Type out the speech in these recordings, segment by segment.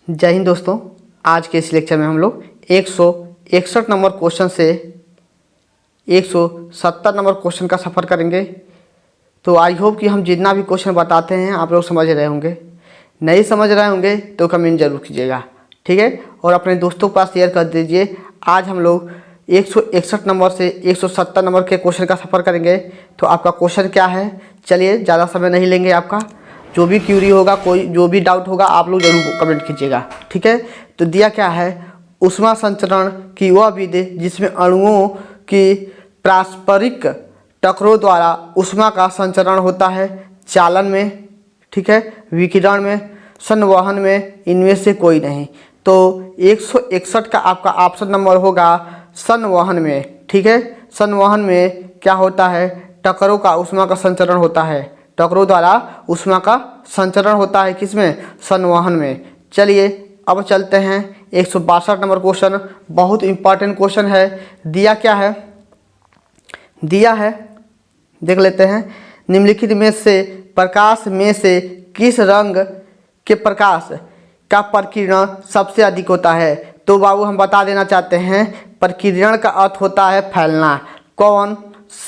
जय हिंद दोस्तों। आज के इस लेक्चर में हम लोग 161 नंबर क्वेश्चन से 170 नंबर क्वेश्चन का सफ़र करेंगे। तो आई होप कि हम जितना भी क्वेश्चन बताते हैं आप लोग समझ रहे होंगे। नहीं समझ रहे होंगे तो कमेंट जरूर कीजिएगा, ठीक है। और अपने दोस्तों के पास शेयर कर दीजिए। आज हम लोग 161 नंबर से 170 नंबर के क्वेश्चन का सफ़र करेंगे। तो आपका क्वेश्चन क्या है, चलिए ज़्यादा समय नहीं लेंगे। आपका जो भी क्यूरी होगा, कोई जो भी डाउट होगा, आप लोग जरूर कमेंट कीजिएगा, ठीक है। तो दिया क्या है, ऊष्मा संचरण की वह विधि जिसमें अणुओं की पारस्परिक टकराव द्वारा ऊष्मा का संचरण होता है। चालन में, ठीक है, विकिरण में, संवहन में, इनमें से कोई नहीं। तो 161 का आपका ऑप्शन नंबर होगा संवहन में, ठीक है। संवहन में क्या होता है, टकराव का ऊष्मा का संचरण होता है। टकराव द्वारा ऊष्मा का संचरण होता है किसमें, संवहन में। चलिए अब चलते हैं 162 नंबर क्वेश्चन। बहुत इंपॉर्टेंट क्वेश्चन है। दिया क्या है, दिया है देख लेते हैं। निम्नलिखित में से प्रकाश में से किस रंग के प्रकाश का प्रकीर्णन सबसे अधिक होता है। तो बाबू हम बता देना चाहते हैं, प्रकीर्णन का अर्थ होता है फैलना। कौन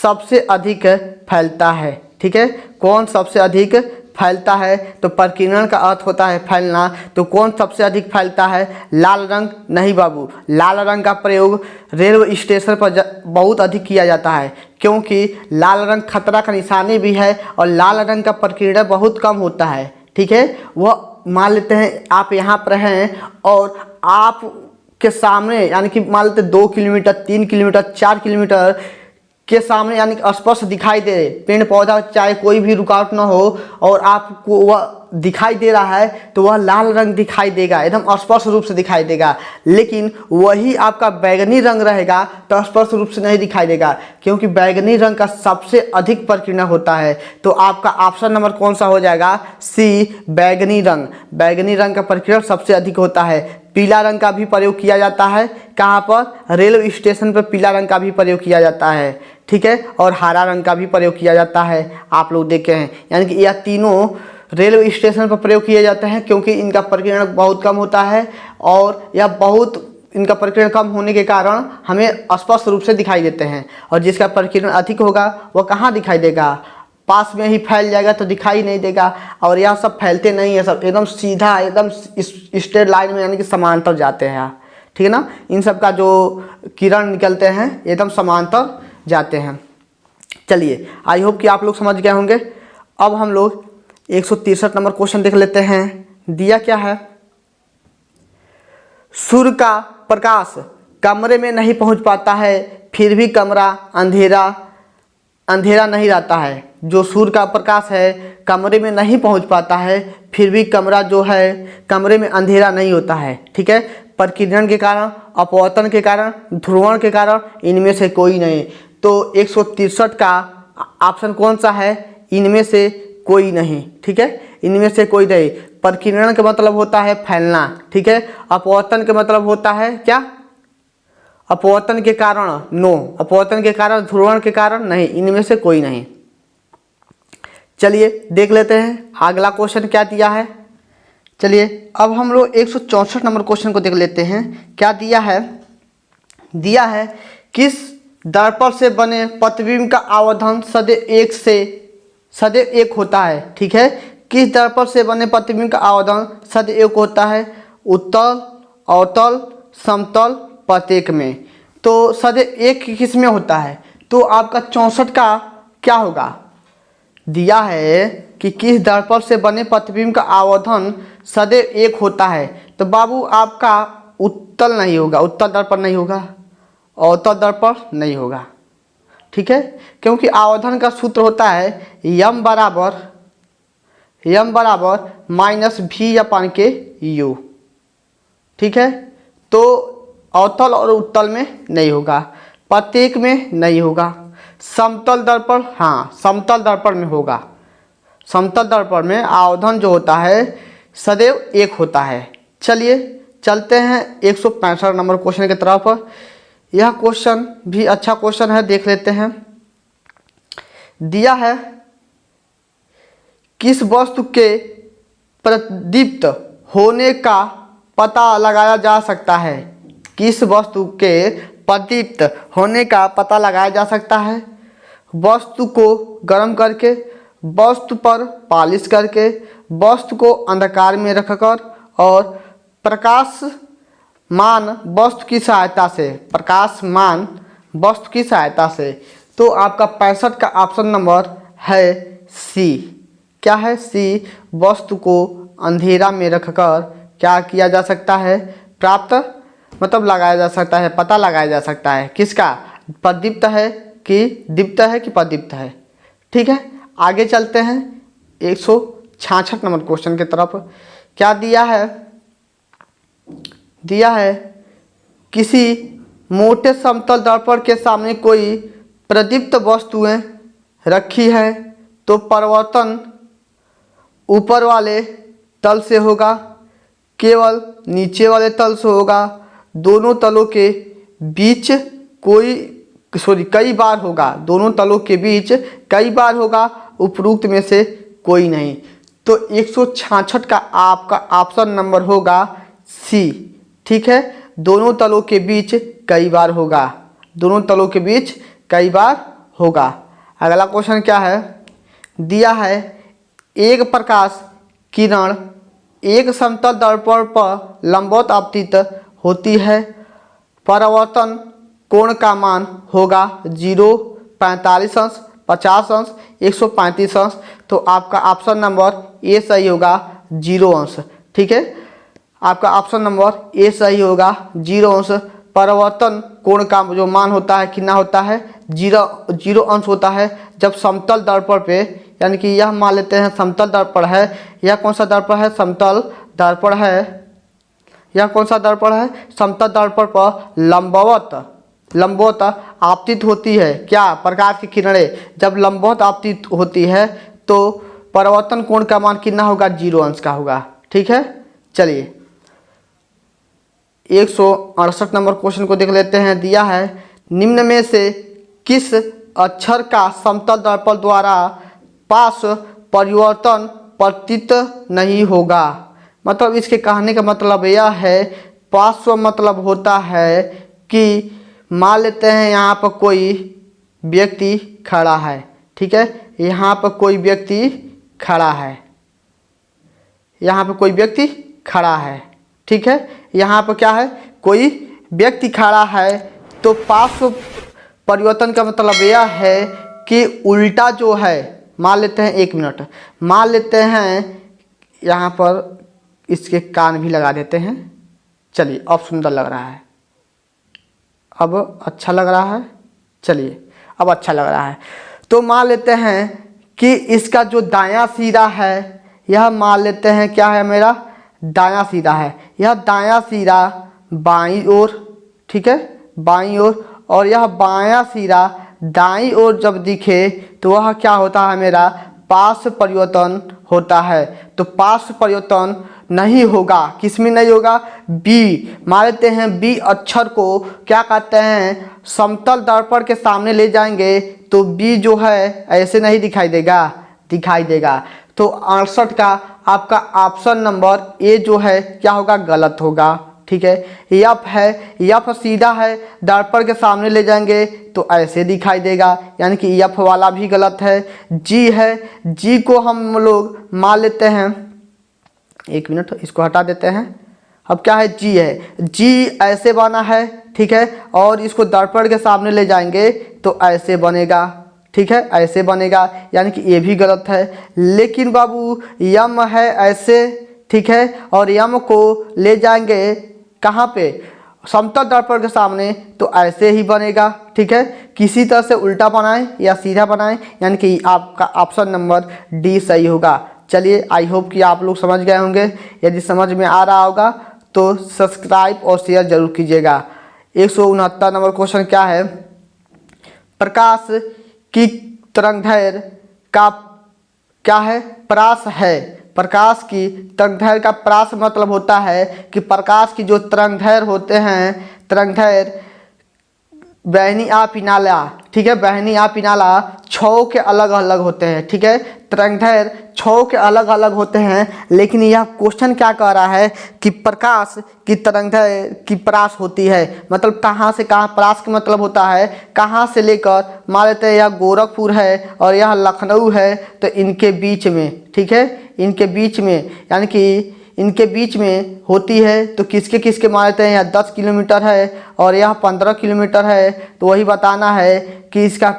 सबसे अधिक फैलता है, ठीक है, कौन सबसे अधिक फैलता है। तो प्रकीर्णन का अर्थ होता है फैलना। तो कौन सबसे अधिक फैलता है, लाल रंग नहीं बाबू। लाल रंग का प्रयोग रेलवे स्टेशन पर बहुत अधिक किया जाता है, क्योंकि लाल रंग खतरा का निशानी भी है और लाल रंग का प्रकीर्णन बहुत कम होता है, ठीक है। वह मान लेते हैं आप यहाँ पर हैं और आप के सामने यानी कि मान लेते 2 किलोमीटर, 3 किलोमीटर, 4 किलोमीटर के सामने यानी कि स्पष्ट दिखाई दे, पेड़ पौधा चाहे कोई भी रुकावट ना हो और आपको वह दिखाई दे रहा है, तो वह लाल रंग दिखाई देगा, एकदम स्पष्ट रूप से दिखाई देगा। लेकिन वही आपका बैगनी रंग रहेगा तो स्पष्ट रूप से नहीं दिखाई देगा, क्योंकि बैगनी रंग का सबसे अधिक प्रकीर्णन होता है। तो आपका ऑप्शन नंबर कौन सा हो जाएगा, सी, बैगनी रंग। बैगनी रंग का प्रकीर्णन सबसे अधिक होता है। पीला रंग का भी प्रयोग किया जाता है, कहाँ पर, रेलवे स्टेशन पर पीला रंग का भी प्रयोग किया जाता है, ठीक है। और हरा रंग का भी प्रयोग किया जाता है, आप लोग देखे हैं। यानी कि यह तीनों रेलवे स्टेशन पर प्रयोग किए जाते हैं, क्योंकि इनका प्रकीर्णन बहुत कम होता है और यह बहुत इनका प्रकीर्णन कम होने के कारण हमें स्पष्ट रूप से दिखाई देते हैं। और जिसका प्रकीर्णन अधिक होगा वह कहाँ दिखाई देगा, पास में ही फैल जाएगा तो दिखाई नहीं देगा। और यह सब फैलते नहीं है, सब एकदम सीधा, एकदम स्ट्रेट लाइन में यानी कि समांतर जाते हैं, ठीक है ना। इन सब का जो किरण निकलते हैं एकदम समांतर जाते हैं। चलिए आई होप कि आप लोग समझ गए होंगे। अब हम लोग 163 नंबर क्वेश्चन देख लेते हैं। दिया क्या है, सूर्य का प्रकाश कमरे में नहीं पहुंच पाता है, फिर भी कमरा अंधेरा नहीं रहता है। जो सूर्य का प्रकाश है कमरे में नहीं पहुंच पाता है, फिर भी कमरा जो है कमरे में अंधेरा नहीं होता है, ठीक है। प्रकीर्णन के कारण, अपवर्तन के कारण, ध्रुवण के कारण, इनमें से कोई नहीं। तो 163 का ऑप्शन कौन सा है, इनमें से कोई नहीं, ठीक है, इनमें से कोई नहीं। प्रकीर्णन का मतलब होता है फैलना, ठीक है। अपवर्तन का मतलब होता है क्या, अपवर्तन के कारण नो, अपवर्तन के कारण, ध्रुवण के कारण नहीं, इनमें से कोई नहीं। चलिए देख लेते हैं अगला क्वेश्चन क्या दिया है। चलिए अब हम लोग 164 नंबर क्वेश्चन को देख लेते हैं। क्या दिया है, दिया है किस दर्पण से बने प्रतिबिंब का आवर्धन सदैव एक होता है, ठीक है। किस दर्पण से बने प्रतिबिंब का आवर्धन सदैव एक होता है, उत्तल, अवतल, समतल, प्रत्येक में। तो सदैव एक किस में होता है, तो आपका 64 का क्या होगा। दिया है कि किस दर्पण से बने प्रतिबिंब का आवर्धन सदैव एक होता है, तो बाबू आपका उत्तल नहीं होगा, उत्तल दर्पण नहीं होगा, अवतल दर्पण नहीं होगा, ठीक है। क्योंकि आवर्धन का सूत्र होता है यम बराबर माइनस भी अपन के यू, ठीक है। तो अवतल और उत्तल में नहीं होगा, प्रत्येक में नहीं होगा। समतल दर्पण, हाँ समतल दर्पण में होगा। समतल दर्पण में आवर्धन जो होता है सदैव एक होता है। चलिए चलते हैं 165 नंबर क्वेश्चन की तरफ। यह क्वेश्चन भी अच्छा क्वेश्चन है, देख लेते हैं। दिया है किस वस्तु के प्रदीप्त होने का पता लगाया जा सकता है? किस वस्तु के प्रदीप्त होने का पता लगाया जा सकता है? वस्तु को गर्म करके, वस्तु पर पालिश करके, वस्तु को अंधकार में रखकर और प्रकाशमान वस्तु की सहायता से। प्रकाशमान वस्तु की सहायता से। तो आपका 65 का ऑप्शन नंबर है सी। क्या है? सी। वस्तु को अंधेरा में रखकर क्या किया जा सकता है? प्राप्त मतलब लगाया जा सकता है, पता लगाया जा सकता है। किसका? प्रदीप्त है कि दीप्त है कि प्रदीप्त है। ठीक है, आगे चलते हैं 166 नंबर क्वेश्चन की तरफ। क्या दिया है? दिया है किसी मोटे समतल दर्पण के सामने कोई प्रदीप्त वस्तुएं रखी है तो परिवर्तन ऊपर वाले तल से होगा, केवल नीचे वाले तल से होगा, दोनों तलों के बीच कई बार होगा, दोनों तलों के बीच कई बार होगा, उपरोक्त में से कोई नहीं। तो 166 का आपका ऑप्शन नंबर होगा सी। ठीक है, दोनों तलों के बीच कई बार होगा, दोनों तलों के बीच कई बार होगा। अगला क्वेश्चन क्या है? दिया है एक प्रकाश किरण एक समतल दर्पण पर लंबवत आपतित होती है, परावर्तन कोण का मान होगा 0, 45 अंश, 50 अंश, 135 अंश। तो आपका ऑप्शन नंबर ए सही होगा 0 अंश। ठीक है, आपका ऑप्शन नंबर ए सही होगा 0 अंश। परावर्तन कोण का जो मान होता है कितना होता है? 0 अंश होता है जब समतल दर्पण पे, यानी कि यह मान लेते हैं समतल दर्पण है। यह कौन सा दर्पण है? समतल दर्पण है। यह कौन सा दर्पण है? समतल दर्पण पर लंबवत आपतित होती है। क्या? प्रकाश की किरणें जब लंबवत आपतित होती है तो परावर्तन कोण का मान कितना होगा? 0 अंश का होगा। ठीक है, चलिए 168 नंबर क्वेश्चन को देख लेते हैं। दिया है निम्न में से किस अक्षर का समतल दर्पण द्वारा पार्श्व परिवर्तन प्रतीत नहीं होगा? मतलब इसके कहने का मतलब यह है, पार्श्व मतलब होता है कि मान लेते हैं यहाँ पर कोई व्यक्ति खड़ा है। ठीक है, यहाँ पर कोई व्यक्ति खड़ा है, यहाँ पर कोई व्यक्ति खड़ा है। ठीक है, यहाँ पर क्या है? कोई व्यक्ति खड़ा है। तो पार्श्व परिवर्तन का मतलब यह है कि उल्टा जो है, मान लेते हैं 1 मिनट, मान लेते हैं यहाँ पर इसके कान भी लगा देते हैं। चलिए, अब सुंदर लग रहा है, अब अच्छा लग रहा है। चलिए, अब अच्छा लग रहा है। तो मान लेते हैं कि इसका जो दायां सिरा है, यह मान लेते हैं क्या है? मेरा दायां सिरा है। यह दायां सिरा बाईं ओर, ठीक है, बाईं ओर, और यह बायां सिरा दाईं ओर जब दिखे तो वह क्या होता है? मेरा पार्श्व परिवर्तन होता है। तो पार्श्व परिवर्तन नहीं होगा। किस में नहीं होगा? बी। मान लेते हैं बी अक्षर को क्या कहते हैं? समतल दर्पण के सामने ले जाएंगे तो बी जो है ऐसे नहीं दिखाई देगा, दिखाई देगा। तो 68 का आपका ऑप्शन नंबर ए जो है क्या होगा? गलत होगा। ठीक है, यफ है, यफ सीधा है, दर्पण के सामने ले जाएंगे तो ऐसे दिखाई देगा, यानी कि यफ वाला भी गलत है। जी है, जी को हम लोग मान लेते हैं, 1 मिनट इसको हटा देते हैं। अब क्या है? जी है, जी ऐसे बना है। ठीक है, और इसको दर्पण के सामने ले जाएंगे तो ऐसे बनेगा। ठीक है, ऐसे बनेगा, यानी कि ये भी गलत है। लेकिन बाबू यम है ऐसे, ठीक है, और यम को ले जाएंगे कहाँ पे? समतल दर्पण के सामने तो ऐसे ही बनेगा। ठीक है, किसी तरह से उल्टा बनाएं या सीधा बनाएं, यानी कि आपका ऑप्शन नंबर डी सही होगा। चलिए, आई होप कि आप लोग समझ गए होंगे। यदि समझ में आ रहा होगा तो सब्सक्राइब और शेयर जरूर कीजिएगा। 169 नंबर क्वेश्चन क्या है? प्रकाश की तरंगदैर्घ्य का क्या है? प्रास है। प्रकाश की तरंगदैर्घ्य का प्रास मतलब होता है कि प्रकाश की जो तरंगदैर्घ्य होते हैं, तरंगदैर्घ्य बहनी आ पिनाला, ठीक है, बहनी आ पिनाला छौ के अलग अलग होते हैं, ठीक है, तरंगधैर्य छौ के अलग अलग होते हैं। लेकिन यह क्वेश्चन क्या कह रहा है कि प्रकाश की तरंगधैर्य की परास होती है, मतलब कहाँ से कहाँ, परास का मतलब होता है कहाँ से लेकर, मान लेते हैं यह गोरखपुर है और यह लखनऊ है, तो इनके बीच में, ठीक है, इनके बीच में, यानी कि इनके बीच में होती है। तो किसके किसके मान लेते हैं, यह 10 किलोमीटर है और यह 15 किलोमीटर है। तो वही बताना है कि इसका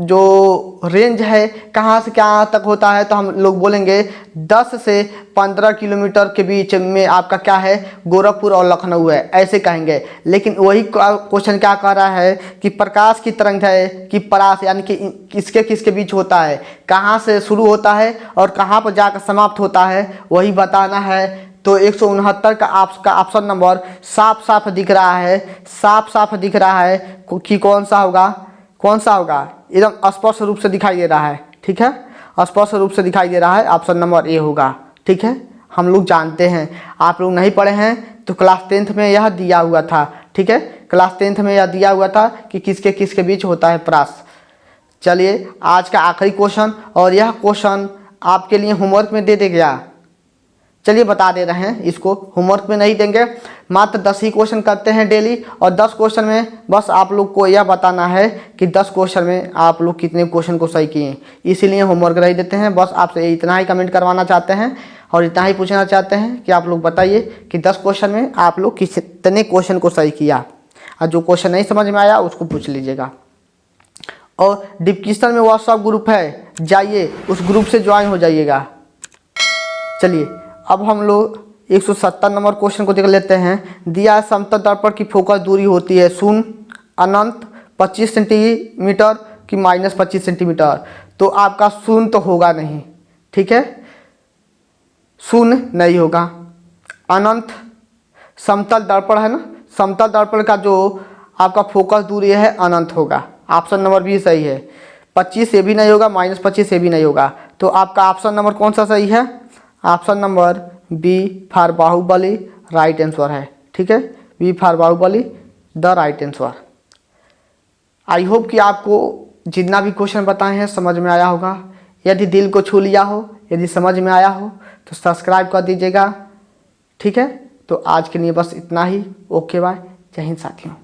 जो रेंज है कहाँ से कहाँ तक होता है, तो हम लोग बोलेंगे 10 से 15 किलोमीटर के बीच में आपका क्या है, गोरखपुर और लखनऊ है, ऐसे कहेंगे। लेकिन वही क्वेश्चन क्या कह रहा है कि प्रकाश की तरंगदैर्घ्य की परास, यानी कि किसके किसके बीच होता है, कहाँ से शुरू होता है और कहाँ पर जाकर समाप्त होता है, वही बताना है। तो 169 का आपका ऑप्शन नंबर साफ साफ दिख रहा है, साफ साफ दिख रहा है कि कौन सा होगा, कौन सा होगा, एकदम स्पष्ट रूप से दिखाई दे रहा है, ठीक है, स्पष्ट रूप से दिखाई दे रहा है, ऑप्शन नंबर ए होगा, ठीक है। हम लोग जानते हैं, आप लोग नहीं पढ़े हैं तो क्लास 10th में यह दिया हुआ था, ठीक है, क्लास 10th में यह दिया हुआ था कि किसके किसके बीच होता है परास। चलिए आज का आखिरी क्वेश्चन, और यह क्वेश्चन आपके लिए होमवर्क में दे गया, चलिए बता दे रहे हैं, इसको होमवर्क में नहीं देंगे, मात्र 10 ही क्वेश्चन करते हैं डेली, और 10 क्वेश्चन में बस आप लोग को यह बताना है कि 10 क्वेश्चन में आप लोग कितने क्वेश्चन को सही किए, इसीलिए होमवर्क नहीं देते हैं। बस आपसे इतना ही कमेंट करवाना चाहते हैं और इतना ही पूछना चाहते हैं कि आप लोग बताइए कि 10 क्वेश्चन में आप लोग कितने क्वेश्चन को सही किया, और जो क्वेश्चन नहीं समझ में आया उसको पूछ लीजिएगा। और डिस्क्रिप्शन में व्हाट्सएप ग्रुप है, जाइए उस ग्रुप से ज्वाइन हो जाइएगा। चलिए अब हम लोग 170 नंबर क्वेश्चन को देख लेते हैं। दिया समतल दर्पण की फोकस दूरी होती है शून्य, अनंत, 25 सेंटीमीटर की -25 सेंटीमीटर। तो आपका शून्य तो होगा नहीं, ठीक है, शून्य नहीं होगा। अनंत समतल दर्पण है ना, समतल दर्पण का जो आपका फोकस दूरी है अनंत होगा, ऑप्शन नंबर बी सही है। 25 से भी नहीं होगा, -25 से भी नहीं होगा। तो आपका ऑप्शन नंबर कौन सा सही है, option number B for Baahubali right answer है, ठीक है, B for Baahubali the right answer. I hope कि आपको जितना भी क्वेश्चन बताए हैं समझ में आया होगा। यदि दिल को छू लिया हो, यदि समझ में आया हो तो सब्सक्राइब कर दीजिएगा, ठीक है। तो आज के लिए बस इतना ही, ओके बाय, जय हिंद साथियों।